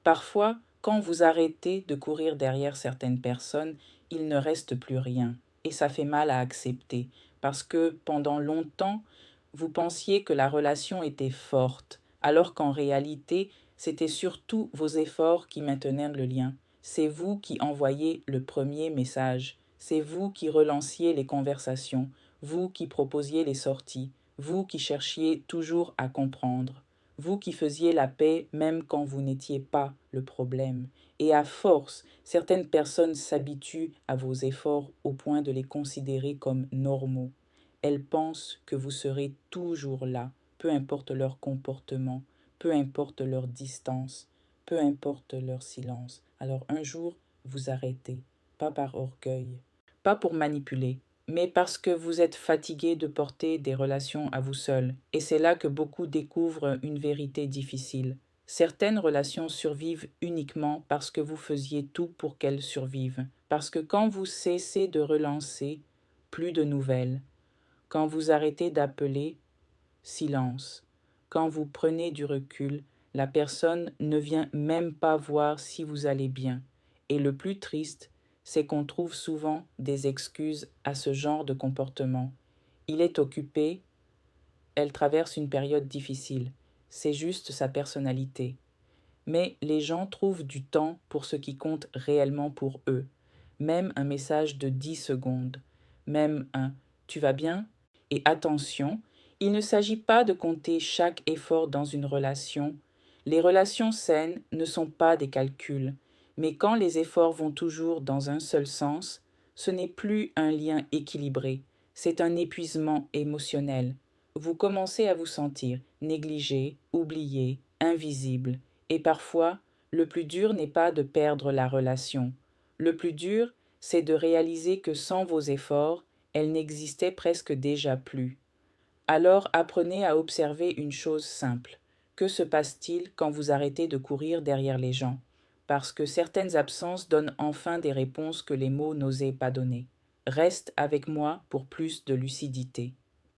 Parfois, quand vous arrêtez de courir derrière certaines personnes, il ne reste plus rien. Et ça fait mal à accepter, parce que pendant longtemps, vous pensiez que la relation était forte, alors qu'en réalité, c'était surtout vos efforts qui maintenaient le lien. C'est vous qui envoyiez le premier message, c'est vous qui relanciez les conversations, vous qui proposiez les sorties, vous qui cherchiez toujours à comprendre, vous qui faisiez la paix même quand vous n'étiez pas le problème. Et à force, certaines personnes s'habituent à vos efforts au point de les considérer comme normaux. Elles pensent que vous serez toujours là, peu importe leur comportement, peu importe leur distance, peu importe leur silence. Alors un jour, vous arrêtez, pas par orgueil, pas pour manipuler, mais parce que vous êtes fatigué de porter des relations à vous seul. Et c'est là que beaucoup découvrent une vérité difficile. Certaines relations survivent uniquement parce que vous faisiez tout pour qu'elles survivent. Parce que quand vous cessez de relancer, plus de nouvelles. Quand vous arrêtez d'appeler, silence. Quand vous prenez du recul, la personne ne vient même pas voir si vous allez bien. Et le plus triste, c'est qu'on trouve souvent des excuses à ce genre de comportement. Il est occupé, elle traverse une période difficile. C'est juste sa personnalité. Mais les gens trouvent du temps pour ce qui compte réellement pour eux. Même un message de 10 secondes. Même un «Tu vas bien?» Et attention, il ne s'agit pas de compter chaque effort dans une relation. Les relations saines ne sont pas des calculs. Mais quand les efforts vont toujours dans un seul sens, ce n'est plus un lien équilibré, c'est un épuisement émotionnel. Vous commencez à vous sentir négligé, oublié, invisible. Et parfois, le plus dur n'est pas de perdre la relation. Le plus dur, c'est de réaliser que sans vos efforts, elle n'existait presque déjà plus. Alors apprenez à observer une chose simple. Que se passe-t-il quand vous arrêtez de courir derrière les gens? Parce que certaines absences donnent enfin des réponses que les mots n'osaient pas donner. Reste avec moi pour plus de lucidité.